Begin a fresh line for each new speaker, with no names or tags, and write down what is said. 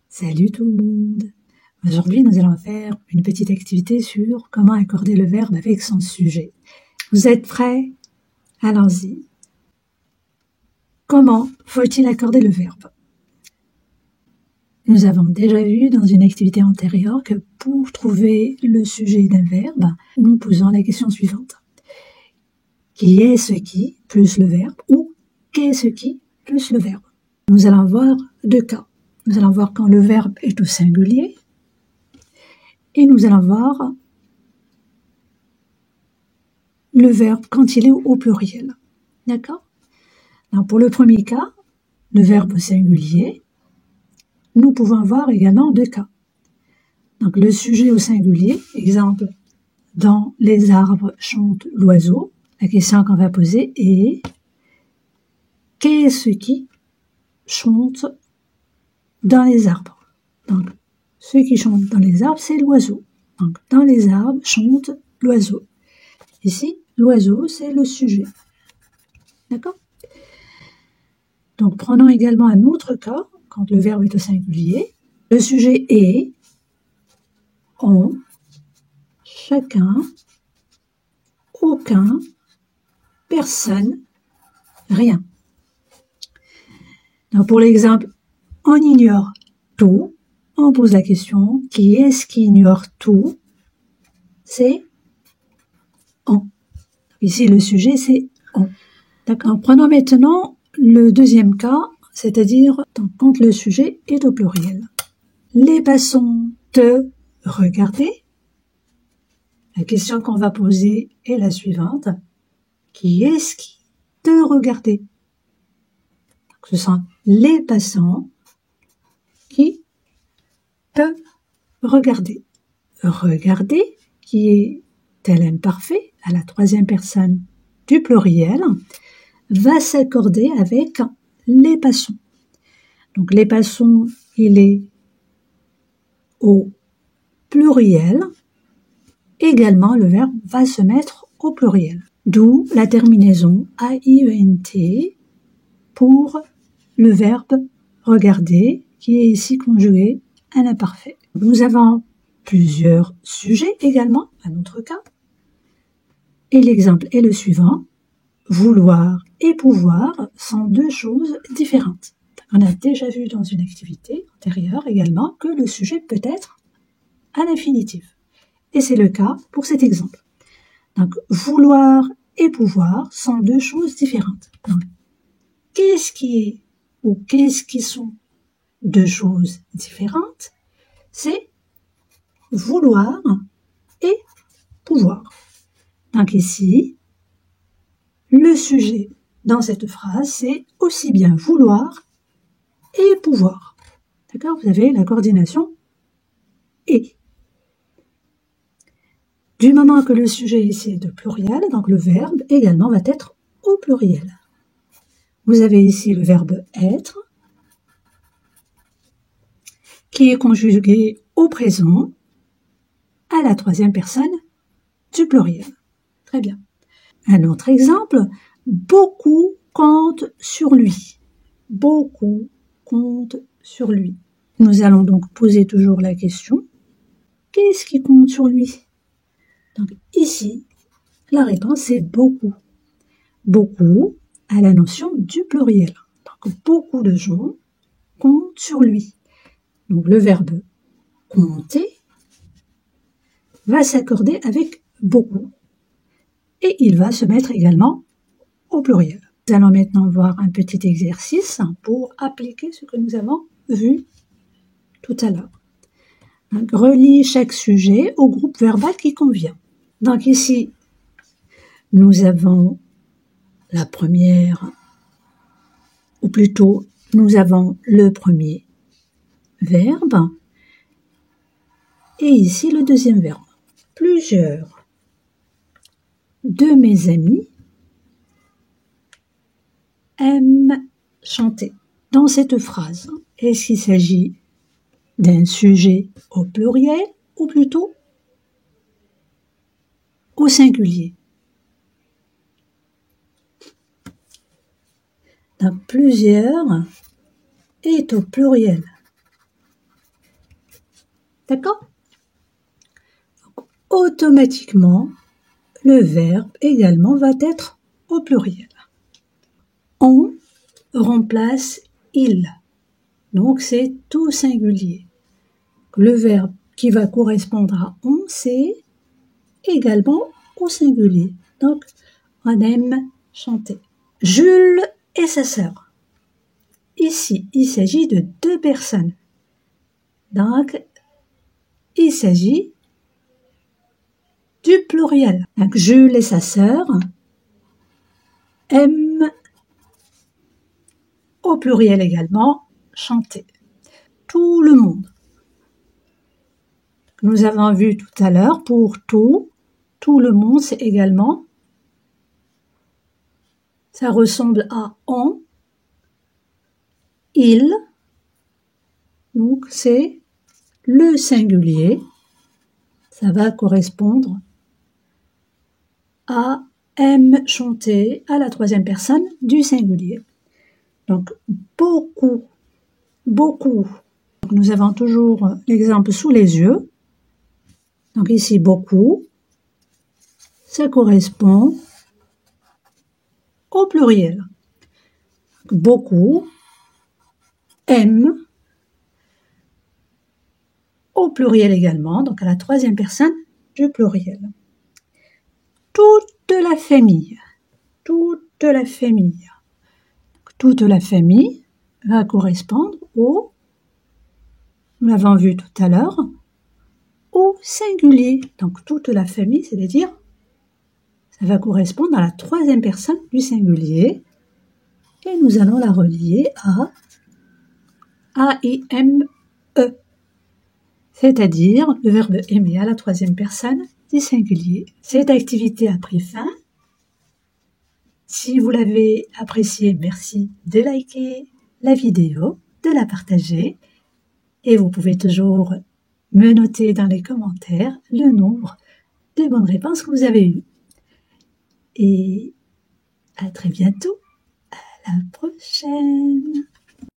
Salut tout le monde! Aujourd'hui, nous allons faire une petite activité sur comment accorder le verbe avec son sujet. Vous êtes prêts? Allons-y. Comment faut-il accorder le verbe? Nous avons déjà vu dans une activité antérieure que pour trouver le sujet d'un verbe, nous posons la question suivante. Qui est ce qui plus le verbe ou qu'est-ce qui plus le verbe? Nous allons voir deux cas. Nous allons voir quand le verbe est au singulier et nous allons voir le verbe quand il est au pluriel. D'accord? Alors pour le premier cas, le verbe au singulier, nous pouvons voir également deux cas. Donc le sujet au singulier, exemple, dans les arbres chante l'oiseau. La question qu'on va poser est qu'est-ce qui chante dans les arbres? Donc ce qui chante dans les arbres, c'est l'oiseau. Donc dans les arbres chante l'oiseau. Ici, l'oiseau, c'est le sujet. D'accord? Donc, prenons également un autre cas, quand le verbe est au singulier. Le sujet est, on, chacun, aucun, personne, rien. Donc, pour l'exemple, on ignore tout. On pose la question, qui est-ce qui ignore tout? C'est on. Ici, le sujet, c'est on. D'accord. Prenons maintenant le deuxième cas, c'est-à-dire quand le sujet est au pluriel. Les passants te regarder. La question qu'on va poser est la suivante. Qui est-ce qui te regardait? Ce sont les passants qui te regarder. Regarder, qui est tel imparfait, à la troisième personne du pluriel, va s'accorder avec les passants. Donc les passants, il est au pluriel. Également, le verbe va se mettre au pluriel. D'où la terminaison AIENT pour le verbe regarder, qui est ici conjugué à l'imparfait. Nous avons plusieurs sujets également, un autre cas. Et l'exemple est le suivant. Vouloir et pouvoir sont deux choses différentes. On a déjà vu dans une activité antérieure également que le sujet peut être à l'infinitif. Et c'est le cas pour cet exemple. Donc, vouloir et pouvoir sont deux choses différentes. Donc, qu'est-ce qui est ou qu'est-ce qui sont deux choses différentes? C'est vouloir et pouvoir. Donc ici, le sujet dans cette phrase, c'est aussi bien vouloir et pouvoir. D'accord? Vous avez la coordination et. Du moment que le sujet ici est de pluriel, donc le verbe également va être au pluriel. Vous avez ici le verbe être, qui est conjugué au présent, à la troisième personne du pluriel. Très bien. Un autre exemple, beaucoup comptent sur lui. Beaucoup comptent sur lui. Nous allons donc poser toujours la question, qu'est-ce qui compte sur lui? Donc ici, la réponse est beaucoup. Beaucoup à la notion du pluriel. Donc beaucoup de gens comptent sur lui. Donc le verbe compter va s'accorder avec beaucoup et il va se mettre également au pluriel. Nous allons maintenant voir un petit exercice pour appliquer ce que nous avons vu tout à l'heure. Donc, relie chaque sujet au groupe verbal qui convient. Donc ici, nous avons la première, ou plutôt, nous avons le premier verbe et ici le deuxième verbe. Plusieurs de mes amis aiment chanter. Dans cette phrase, est-ce qu'il s'agit d'un sujet au pluriel ou plutôt au singulier? Donc plusieurs est au pluriel. D'accord? Donc, automatiquement, le verbe également va être au pluriel. On remplace il. Donc, c'est tout singulier. Le verbe qui va correspondre à on, c'est également au singulier. Donc, on aime chanter. Jules et sa sœur. Ici, il s'agit de deux personnes. Donc, il s'agit du pluriel. Donc, Jules et sa sœur aiment, au pluriel également, chanter. Tout le monde. Nous avons vu tout à l'heure, pour tout le monde, c'est également, ça ressemble à on, il, donc c'est le singulier, ça va correspondre à aime chanter à la troisième personne du singulier. Donc beaucoup. Donc, nous avons toujours l'exemple sous les yeux. Donc ici beaucoup, ça correspond au pluriel. Donc, beaucoup aiment, au pluriel également, donc à la troisième personne du pluriel. Toute la famille. Toute la famille. Toute la famille va correspondre au, nous l'avons vu tout à l'heure, au singulier. Donc toute la famille, c'est-à-dire, ça va correspondre à la troisième personne du singulier. Et nous allons la relier à A-I-M-E. C'est-à-dire le verbe aimer à la troisième personne du singulier. Cette activité a pris fin. Si vous l'avez appréciée, merci de liker la vidéo, de la partager. Et vous pouvez toujours me noter dans les commentaires le nombre de bonnes réponses que vous avez eues. Et à très bientôt. À la prochaine.